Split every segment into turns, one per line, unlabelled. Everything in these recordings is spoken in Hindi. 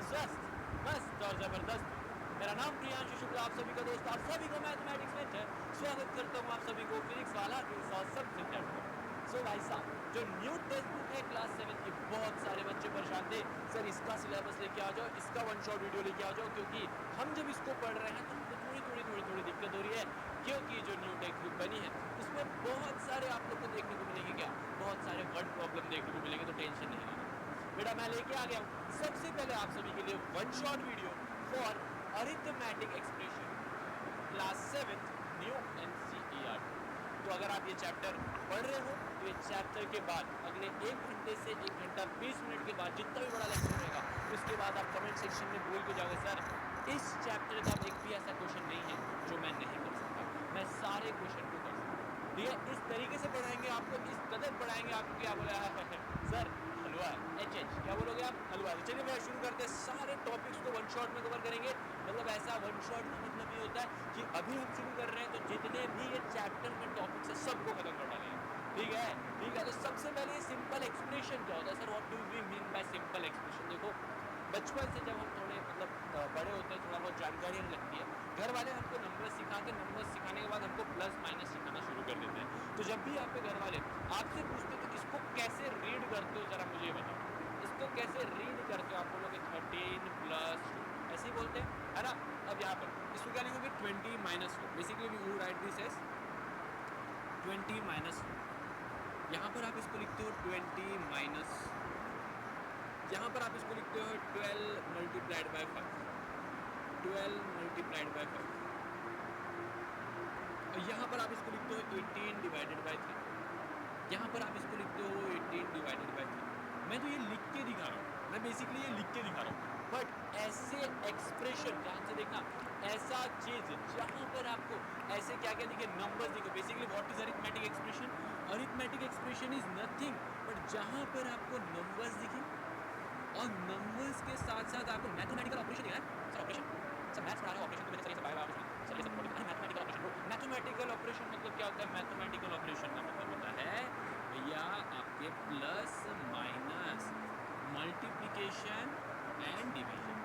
जबरदस्त, मस्त और जबरदस्त। मेरा नाम प्रियांशु शुक्ला, आप सभी का दोस्त, आप सभी को मैथमेटिक्स में स्वागत करता हूँ। आप सभी को फिजिक्स वाला सब्जेक्ट। सो भाई साहब, जो न्यू टेक्स्ट बुक है क्लास 7 की, बहुत सारे बच्चे परेशान थे, सर इसका सिलेबस लेके आ जाओ, इसका वन शॉट वीडियो लेके आ जाओ, क्योंकि हम जब इसको पढ़ रहे हैं तो हमको थोड़ी दिक्कत हो रही है, क्योंकि जो न्यू टेक्स्ट बुक बनी है उसमें बहुत सारे आप लोग को देखने को मिलेंगे, क्या बहुत सारे वर्ड प्रॉब्लम देखने को मिलेंगे, तो टेंशन नहीं लेना बेटा, मैं लेके आ गया हूँ सबसे पहले आप सभी के लिए one shot video for arithmetic expression class 7 new NCERT. तो अगर आप ये चैप्टर पढ़ रहे हो तो ये चैप्टर के बाद अगले 1 घंटे से 1 घंटा 20 मिनट के बाद जितना भी बड़ा लेक्चर रहेगा, उसके बाद आप कमेंट सेक्शन में बोल के जाओगे, सर इस चैप्टर का एक भी ऐसा क्वेश्चन नहीं है जो मैं नहीं कर सकता, मैं सारे क्वेश्चन को कर सकता हूँ। ठीक है, इस तरीके से पढ़ाएंगे आपको, इस कदर पढ़ाएंगे आपको, क्या बोला है सर हलवा एच क्या बोलोगे आप, हलवा। तो चलिए मैं शुरू करते हैं, सारे टॉपिक्स को वन शॉट में कवर करेंगे। मतलब ऐसा वन शॉट का मतलब ये होता है कि अभी हम शुरू कर रहे हैं तो जितने भी ये चैप्टर में टॉपिक्स है सबको खत्म कर डालेंगे। ठीक है, तो सबसे पहले सिंपल एक्सप्रेशन क्या होता है, sir what do we mean by simple expression. देखो बचपन से जब हम थोड़े मतलब बड़े होते हैं, थोड़ा बहुत जानकारी हमें लगती है, घर वाले हमको नंबर सिखाने के बाद हमको प्लस माइनस सिखाना शुरू कर देते हैं। तो जब भी आपके घर वाले आपसे पूछते तो इसको कैसे रीड करते हो, जरा मुझे बताओ, इसको कैसे रीड करते हो। आप बोलोगे 13 प्लस 2, ऐसे ही बोलते हैं, है ना। अब यहाँ पर इसको क्या लिखोगे, 20 minus 2, basically you write this as 20 minus 2। यहाँ पर आप इसको लिखते हो 20 माइनस, यहाँ पर आप इसको लिखते हो 12 मल्टीप्लाइड बाय 5, 12 मल्टीप्लाइड बाय 5। और यहाँ पर आप इसको लिखते हो 18 डिवाइडेड बाय 3, यहाँ पर आप इसको लिखते हो 18 डिवाइडेड बाय 3। मैं तो ये लिख के दिखा रहा हूँ, मैं बेसिकली ये लिख के दिखा रहा हूँ, बट ऐसे एक्सप्रेशन ध्यान से देखना, ऐसा चीज जहाँ पर आपको ऐसे क्या क्या दिखे, नंबर्स दिखे। Basically what is arithmetic expression, arithmetic expression is nothing but जहाँ पर आपको नंबर्स दिखे और नंबर्स के साथ साथ आपको मैथमेटिकल ऑपरेशन दिखा है। सर ऑपरेशन, सर मैथ्स पढ़ा रहे हो, ऑपरेशन तो मैंने सर ये सब पाया हुआ है, सर ये सब मैथमेटिकल ऑपरेशन। मैथमेटिकल ऑपरेशन मतलब क्या होता है, मैथमेटिकल ऑपरेशन का मतलब होता है भैया आपके plus minus, multiplication and division.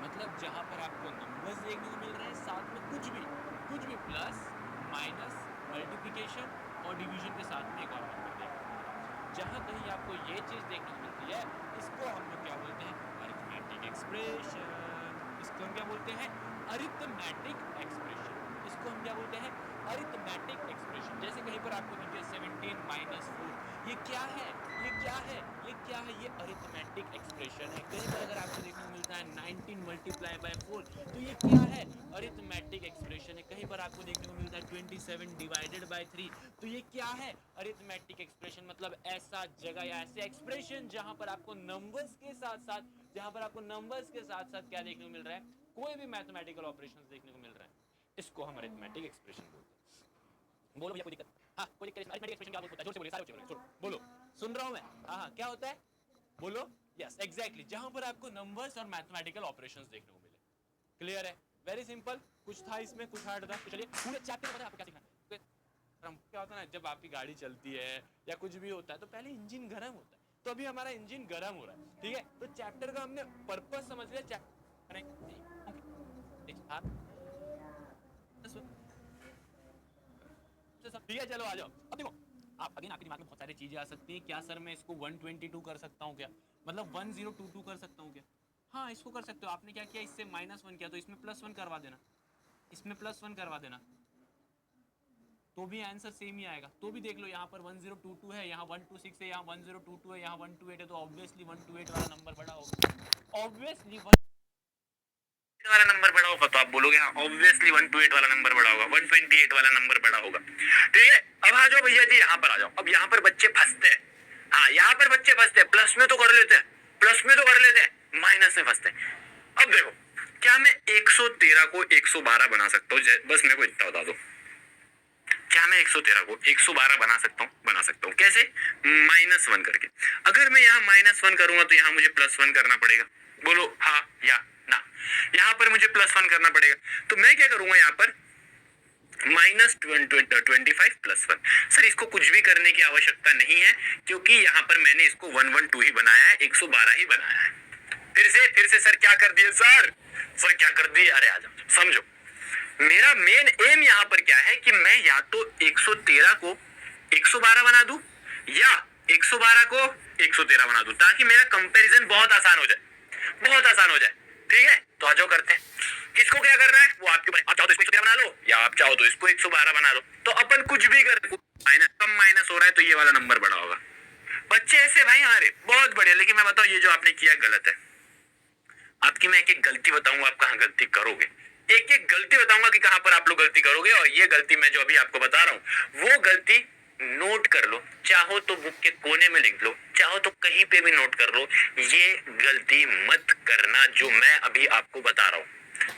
मतलब जहां पर आपको नंबर्स देखने को मिल रहे हैं, साथ में कुछ भी प्लस माइनस मल्टीप्लिकेशन और डिवीजन के साथ में एक और नंबर देखने को मिल रहा है। जहां कहीं आपको ये चीज देखने को मिलती है, इसको हम लोग क्या बोलते हैं, अरिथमेटिक एक्सप्रेशन। इसको हम क्या बोलते हैं, अरिथमेटिक एक्सप्रेशन। इसको हम क्या बोलते हैं, अरिथमेटिक एक्सप्रेशन। जैसे कहीं पर आपको दिखे 17 माइनस 4, ये क्या है, ये अरिथमेटिक एक्सप्रेशन है। कहीं पर अगर आपको देखने को मिलता है 19 मल्टीप्लाई बाय 4, तो ये क्या है, अरिथमेटिक एक्सप्रेशन है। कहीं पर आपको देखने को मिलता है 27 डिवाइडेड बाय 3, तो ये क्या है, अरिथमेटिक एक्सप्रेशन। मतलब ऐसा जगह या ऐसे एक्सप्रेशन जहां पर आपको नंबर्स के साथ साथ क्या देखने को मिल रहा है, कोई भी मैथमेटिकल ऑपरेशंस देखने को मिल रहा है, इसको हम अरिथमेटिक एक्सप्रेशन बोलते हैं। बोलो भैया कोई दिक्कत, हाँ कोई दिक्कत, अरिथमेटिक एक्सप्रेशन क्या होता है, जोर से बोलिए, सारे बच्चे बोलो, सुन रहा हूं मैं, हाँ क्या होता है, बोलो। यस एग्जैक्टली, जहां पर आपको नंबर्स और मैथमेटिकल ऑपरेशंस देखने को मिले। क्लियर है, वेरी सिंपल। कुछ था इसमें, कुछ हार्ड था, तो चलिए पूरे चैप्टर में पता है आपको क्या सीखना है। क्या होता है ना, जब आपकी गाड़ी चलती है या कुछ भी होता है तो पहले इंजन गर्म होता है, तो अभी हमारा इंजन गर्म हो रहा है, ठीक है। तो चैप्टर का हमने पर्पस समझ लिया, ठीक है। चलो आ जाओ, अब देखो आप अगेन आपके दिमाग में बहुत सारी चीजें आ सकती हैं, क्या सर मैं इसको 122 कर सकता हूँ क्या, मतलब 1022 कर सकता हूँ क्या। हाँ इसको कर सकते हो। आपने क्या किया, इससे -1 किया तो इसमें +1 करवा देना, इसमें +1 करवा देना, तो भी आंसर सेम ही आएगा। तो भी देख लो, यहाँ पर 1022 है, यहाँ 126 है, यहाँ 1022 है, यहाँ 128 है, तो ऑब्वियसली 128 वाला नंबर बड़ा होगा। ऑब्वियसली वाला नंबर बड़ा होगा, तो आप बोलोगे हाँ ऑब्वियसली 128 वाला नंबर बड़ा होगा, 128 वाला नंबर बड़ा होगा। ठीक है, अब आ जाओ भैया जी, यहाँ पर आ जाओ। अब यहाँ पर बच्चे फंसते हैं, हाँ यहाँ पर बच्चे फंसते हैं, प्लस में तो कर लेते हैं, माइनस में फंसते हैं। अब देखो, क्या मैं 113 को 112 बना सकता हूँ, बस मेरे को इतना बता दो, क्या मैं 113 को 112 बना सकता हूँ, कैसे, -1 करके। अगर मैं यहाँ -1 करूंगा तो यहाँ मुझे +1 करना पड़ेगा, बोलो हाँ या ना। यहाँ पर मुझे +1 करना पड़ेगा, तो मैं क्या करूंगा, यहाँ पर -25 +1। सर इसको कुछ भी करने की आवश्यकता नहीं है, क्योंकि यहाँ पर मैंने इसको 112 ही बनाया है, 112 ही बनाया है।
फिर से सर क्या कर दिए सर क्या कर दिए? अरे आ जाओ, समझो मेरा मेन एम यहाँ पर क्या है कि मैं या तो 113 को 112 बना दूं या 112 को 113 बना दूं, ताकि मेरा कंपैरिजन बहुत आसान हो जाए। ठीक है, तो आ जाओ करते हैं। किसको क्या कर रहा है वो आपके ऊपर, आप चाहो तो इसको 113 बना लो या आप चाहो तो इसको 112 बना लो। तो अपन कुछ भी कर, माइनस कम माइनस हो रहा है तो ये वाला नंबर बड़ा होगा। बच्चे ऐसे भाई हमारे बहुत बढ़िया, लेकिन मैं बताऊं ये जो आपने किया गलत है। आपकी मैं एक एक गलती बताऊंगा, आप कहाँ गलती करोगे, एक एक गलती बताऊंगा कि कहां पर आप लोग गलती करोगे। और ये गलती मैं जो अभी आपको बता रहा हूं वो गलती नोट कर लो, चाहो तो बुक के कोने में लिख लो, चाहो तो कहीं पे भी नोट कर लो। ये गलती मत करना जो मैं अभी आपको बता रहा हूं।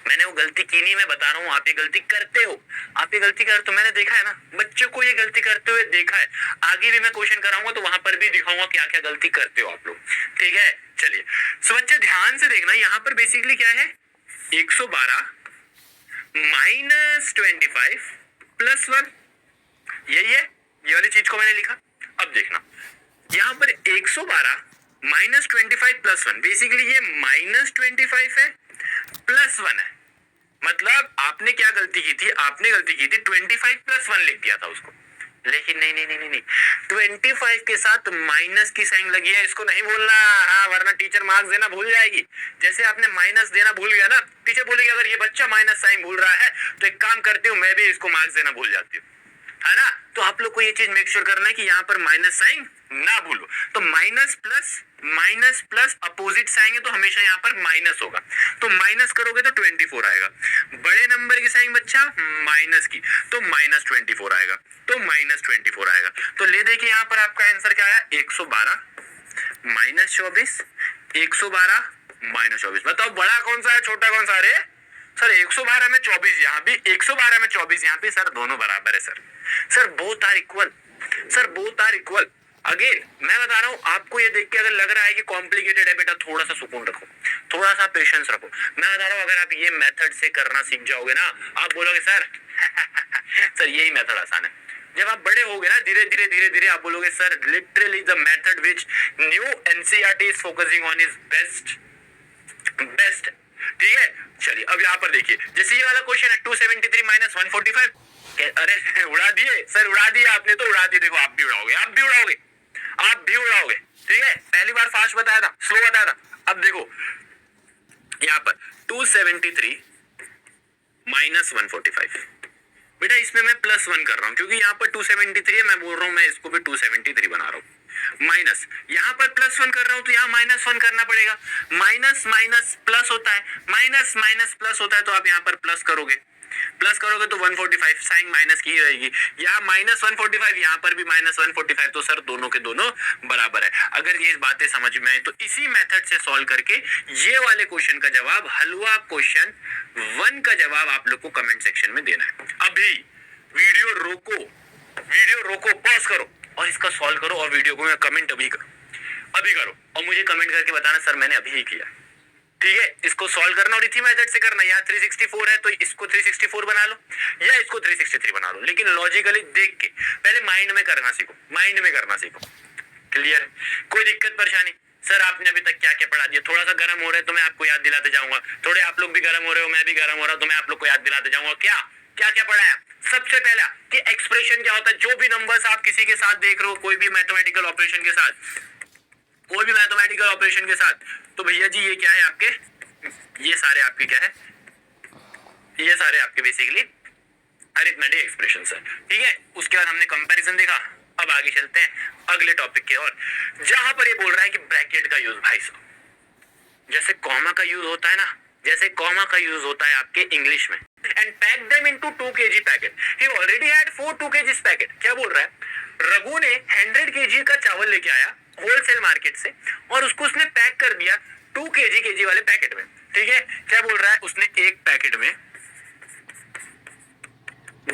मैंने वो गलती की नहीं, मैं बता रहा हूँ आप ये गलती करते हो। आप ये गलती कर, तो मैंने देखा है ना, बच्चों को ये गलती करते हुए देखा है। आगे भी मैं क्वेश्चन कराऊंगा तो वहां पर भी दिखाऊंगा क्या क्या गलती करते हो आप लोग। ठीक है, चलिए सो बच्चे ध्यान से देखना, यहाँ पर बेसिकली क्या है, 112 माइनस 25 प्लस 1, यही है, ये वाली चीज को मैंने लिखा। अब देखना यहाँ पर 112 माइनस 25 प्लस 1, बेसिकली ये माइनस 25 है प्लस 1 है। मतलब आपने क्या गलती की थी, आपने गलती की थी 25 प्लस 1 लिख दिया था उसको, लेकिन नहीं, 25 के साथ माइनस की साइन लगी है, इसको नहीं भूलना। हाँ, वरना टीचर मार्क्स देना भूल जाएगी। जैसे आपने माइनस देना भूल गया ना, टीचर बोलेगी अगर ये बच्चा माइनस साइन भूल रहा है तो एक काम करती हूँ, मैं भी इसको मार्क्स देना भूल जाती हूँ, है ना। तो आप लोग को ये चीज मेक श्योर करना है कि यहाँ पर माइनस साइन ना भूलो। तो माइनस प्लस अपोजिट साइन है तो हमेशा यहाँ पर माइनस होगा, तो माइनस करोगे तो 24 आएगा। बड़े नंबर की साइन बच्चा माइनस की, तो माइनस 24 आएगा, तो माइनस 24 आएगा। तो ले देखिए यहाँ पर आपका आंसर क्या आया, 112 माइनस 24, 112 माइनस 24। बताओ बड़ा कौन सा है छोटा कौन सा? अरे सर 112 में 24 यहाँ भी, 112 में 24 यहाँ पे, सर दोनों बराबर है sir both are equal, sir both are equal. Again मैं बता रहा हूँ आपको, ये देख के अगर लग रहा है कि कॉम्प्लिकेटेड है, बेटा थोड़ा सा सुकून रखो, थोड़ा सा पेशेंस रखो। मैं बता रहा हूँ अगर आप ये मेथड से करना सीख जाओगे ना, आप बोलोगे सर सर यही मेथड आसान है। जब आप बड़े होगे ना, धीरे धीरे आप बोलोगे sir literally the method which new NCERT is focusing on is best. ठीक है, चलिए अब यहाँ पर देखिए, जैसे ये वाला क्वेश्चन है 273 माइनस 145, अरे उड़ा दिए सर, उड़ा दिए आपने, तो उड़ा दिए। देखो आप भी उड़ाओगे। ठीक है, पहली बार फास्ट बताया था, स्लो बताया था। अब देखो यहाँ पर 273 माइनस 145, बेटा इसमें मैं प्लस 1 कर रहा हूँ क्योंकि यहाँ पर 273 है, मैं बोल रहा हूँ मैं इसको भी 273 बना रहा हूँ। माइनस यहाँ पर प्लस 1 कर रहा हूँ तो यहाँ माइनस 1 करना पड़ेगा। माइनस माइनस प्लस होता है, माइनस माइनस प्लस होता है, तो आप यहाँ पर प्लस करोगे तो 145 साइन माइनस की ही रहेगी। यहाँ माइनस 145, यहाँ पर भी माइनस 145, तो सर दोनों के दोनों बराबर है। अगर ये बातें समझ में आई तो इसी मेथड से सॉल्व करके ये वाले क्वेश्चन का जवाब, हलवा क्वेश्चन 1 का जवाब आप लोग को कमेंट सेक्शन में देना है। अभी वीडियो रोको, पॉज करो और इसका सॉल्व करो, और वीडियो को कमेंट अभी करो और मुझे कमेंट करके बताना सर मैंने अभी ही किया। ठीक है, इसको सॉल्व करना और इसी मेथड से करना। यहाँ 364 है तो इसको 364 बना लो या इसको 363 बना लो, लेकिन लॉजिकली देख के पहले माइंड में करना सीखो। क्लियर? कोई दिक्कत परेशानी? सर आपने अभी तक क्या क्या पढ़ा दिया, थोड़ा सा गर्म हो रहा है तो मैं आपको याद दिलाते जाऊंगा, थोड़े आप लोग भी गर्म हो रहे हो, मैं भी गर्म हो रहा हूं तो मैं आप लोग को याद दिलाते जाऊंगा। क्या क्या पढ़ाया? सबसे पहला कि एक्सप्रेशन क्या होता है, जो भी नंबर्स आप किसी के साथ देख रहे हो, कोई भी मैथमेटिकल ऑपरेशन के साथ, तो भैया जी ये क्या है आपके, ये सारे आपके क्या है, ये सारे आपके बेसिकली अरिथमेटिक एक्सप्रेशंस है। ठीक है, उसके बाद हमने कंपैरिजन देखा। अब आगे चलते हैं अगले टॉपिक के और, जहां पर ये बोल रहा है कि ब्रैकेट का यूज, भाई साहब जैसे कॉमा का यूज होता है ना, जैसे कॉमा का यूज होता है आपके इंग्लिश में, and pack them into 2 kg packet, he already had 4 2 kg packet. क्या बोल रहा है, रघु ने 100 kg का चावल लेके आया होलसेल मार्केट से और उसको उसने पैक कर दिया 2 kg वाले पैकेट में। ठीक है, क्या बोल रहा है, उसने एक पैकेट में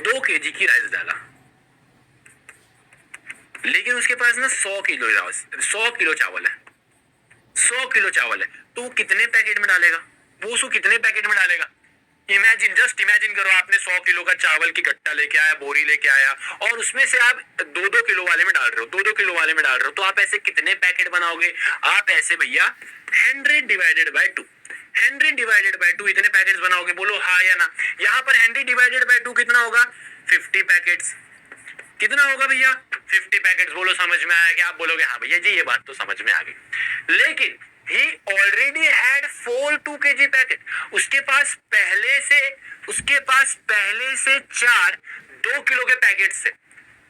2 kg की राइस डाला, लेकिन उसके पास ना 100 किलो चावल है, 100 किलो चावल है, तो वो कितने पैकेट में डालेगा, वो उसको कितने पैकेट में डालेगा, इमेजिन, जस्ट इमेजिन करो, आपने 100 किलो का चावल की कट्टा लेके आया, बोरी लेके आया, और उसमें से आप 2-2 किलो वाले में डाल रहे हो, 2-2 किलो वाले में डाल रहे हो, तो आप ऐसे कितने पैकेट बनाओगे? आप ऐसे भैया 100 डिवाइडेड बाय 2, 100 डिवाइडेड बाय 2 इतने पैकेट्स बनाओगे। बोलो हाँ या ना। यहाँ पर 100 डिवाइडेड बाय 2 कितना होगा? 50 पैकेट्स। कितना होगा भैया? 50 पैकेट्स। बोलो समझ में आया क्या? आप बोलोगे हाँ भैया जी ये बात तो समझ में आ गई। लेकिन he already had 4 2 kg packet. उसके पास पहले से 4 2 किलो के पैकेट से।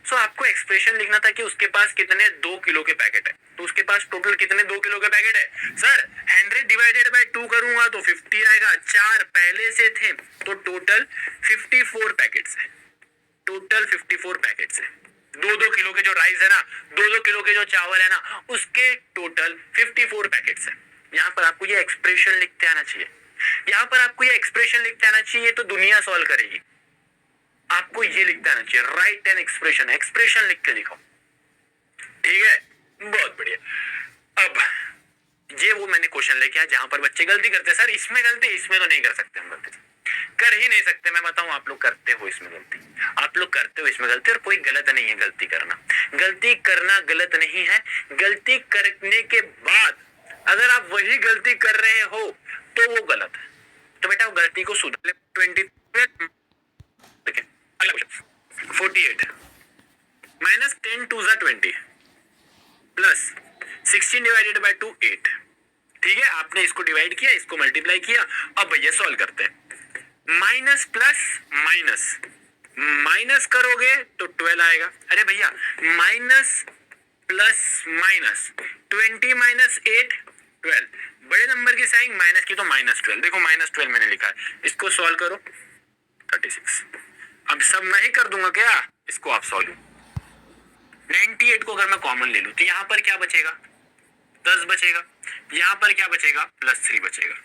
सो आपको एक्सप्रेशन लिखना था कि उसके पास कितने 2 किलो के पैकेट है। तो उसके पास टोटल कितने 2 किलो के पैकेट है? सर 100 डिवाइडेड बाय 2 करूंगा तो 50 आएगा, 4 पहले से थे तो टोटल 54 पैकेट्स है। टोटल 54 पैकेट्स है। 2-2 किलो के जो राइस है ना, 2-2 किलो के जो चावल है ना, उसके टोटल 54 पैकेट्स है। यहाँ पर आपको ये एक्सप्रेशन लिखते आना चाहिए। यहाँ पर आपको ये एक्सप्रेशन लिखते आना चाहिए तो दुनिया सॉल्व करेगी। आपको ये लिखते आना चाहिए, राइट एन एक्सप्रेशन, एक्सप्रेशन लिख के लिखो। ठीक है, बहुत बढ़िया। अब ये वो मैंने क्वेश्चन लेके आया जहां पर बच्चे गलती करते हैं। सर इसमें गलती, इसमें तो नहीं कर सकते हम गलती, कर ही नहीं सकते। मैं बताऊं, आप लोग करते हो इसमें गलती, आप लोग करते हो इसमें गलती, और कोई गलत नहीं है गलती करना। गलती करना गलत नहीं है। गलती करने के बाद अगर आप वही गलती कर रहे हो तो वो गलत है। तो बेटा वो गलती को सुधार ले। 48 माइनस 10 2 20 प्लस 16 डिवाइडेड बाय 2 8। ठीक है, आपने इसको डिवाइड किया, इसको मल्टीप्लाई किया। अब भैया सॉल्व करते हैं। माइनस प्लस माइनस, माइनस करोगे तो 12 आएगा। अरे भैया माइनस प्लस माइनस 20 माइनस 8 12, बड़े नंबर की साइन माइनस की तो माइनस 12। देखो माइनस 12 मैंने लिखा है, इसको सॉल्व करो 36। अब सब मैं ही कर दूंगा क्या? इसको आप सॉल्व। 98 को अगर मैं कॉमन ले लूं तो यहां पर क्या बचेगा? 10 बचेगा। यहां पर क्या बचेगा? प्लस 3 बचेगा।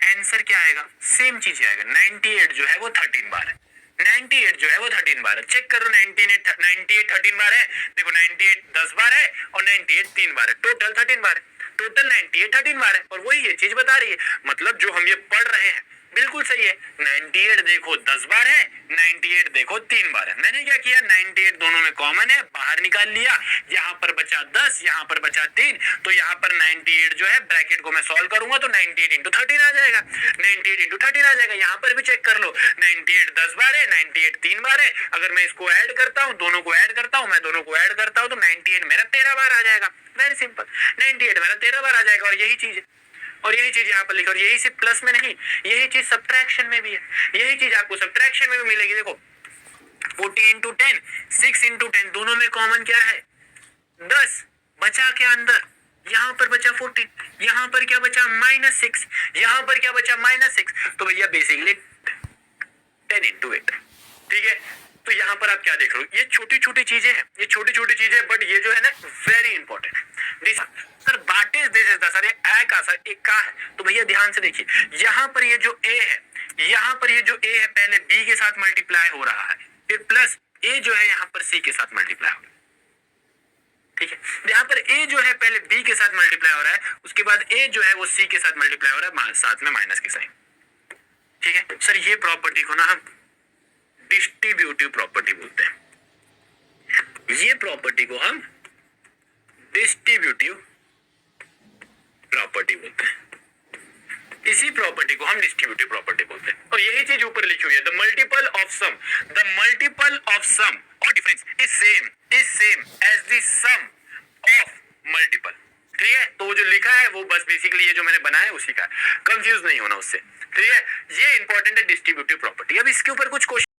आंसर क्या आएगा? सेम चीज आएगा। 98 जो है वो 13 बार है। 98 जो है वो 13 बार है। चेक करो 98 13 बार है। देखो 98 10 बार है और 98 3 बार है। टोटल 13 बार है। टोटल 98 13 बार है। और वही ये चीज बता रही है, मतलब जो हम ये पढ़ रहे हैं बिल्कुल सही है। 98 देखो 10 बार है, 98 देखो 3 बार है। मैंने क्या किया? 98 दोनों में कॉमन है, बाहर निकाल लिया। यहाँ पर बचा 10, यहाँ पर बचा 3, तो यहाँ पर 98 जो है ब्रैकेट को मैं सॉल्व करूंगा तो 98 इंटू 13 आ जाएगा। 98 इंटू 13 आ जाएगा। यहाँ पर भी चेक कर लो, 98 10 बार है, 98 3 बार है। अगर मैं इसको ऐड करता हूँ, दोनों को ऐड करता हूँ, मैं दोनों को ऐड करता हूँ तो 98 मेरा 13 बार आ जाएगा। वेरी सिंपल, 98 मेरा 13 बार आ जाएगा। और यही चीज है, और यही चीज यहाँ पर लिखा। और यही सिर्फ प्लस में नहीं, यही चीज सब्ट्रैक्शन में भी है। यही चीज आपको सब्ट्रैक्शन में भी मिलेगी। देखो 40 इंटू 10, 6 इंटू 10, दोनों में कॉमन क्या है? 10 बचा के अंदर, यहाँ पर बचा 14, यहाँ पर क्या बचा? -6, यहाँ पर क्या बचा? -6। तो भैया बेसिकली 10 इंटू 8। ठीक है, तो यहाँ पर आप क्या देख रहे हो? ये छोटी छोटी चीजें हैं, ये छोटी छोटी चीजें, बट ये जो है ना वेरी इंपॉर्टेंट है। Sir what is this? Sir ये ए का, सर एक का है। तो भैया ध्यान से देखिए, यहाँ पर ये जो ए है, यहाँ पर ये जो ए है पहले बी के साथ मल्टीप्लाई हो रहा है, फिर प्लस ए जो है यहाँ पर सी के साथ मल्टीप्लाई हो रहा है। ठीक है, यहाँ पर ए जो है पहले बी के साथ मल्टीप्लाई हो रहा है, उसके बाद ए जो है वो सी के साथ मल्टीप्लाई हो रहा है, साथ में माइनस की साइन। ठीक है सर, ये प्रॉपर्टी को ना हम डिस्ट्रीब्यूटिव प्रॉपर्टी बोलते हैं। ये प्रॉपर्टी को हम डिस्ट्रीब्यूटिव प्रॉपर्टी बोलते हैं। इसी प्रॉपर्टी को हम डिस्ट्रीब्यूटिव प्रॉपर्टी बोलते हैं। और यही चीज ऊपर लिखी हुई है, द मल्टीपल ऑफ सम और difference is same as the sum of multiple. ठीक है, तो जो लिखा है वो बस बेसिकली ये जो मैंने बनाया है उसी का, कंफ्यूज नहीं होना उससे। ठीक है, ये इंपॉर्टेंट है डिस्ट्रीब्यूटिव प्रॉपर्टी। अब इसके ऊपर कुछ क्वेश्चन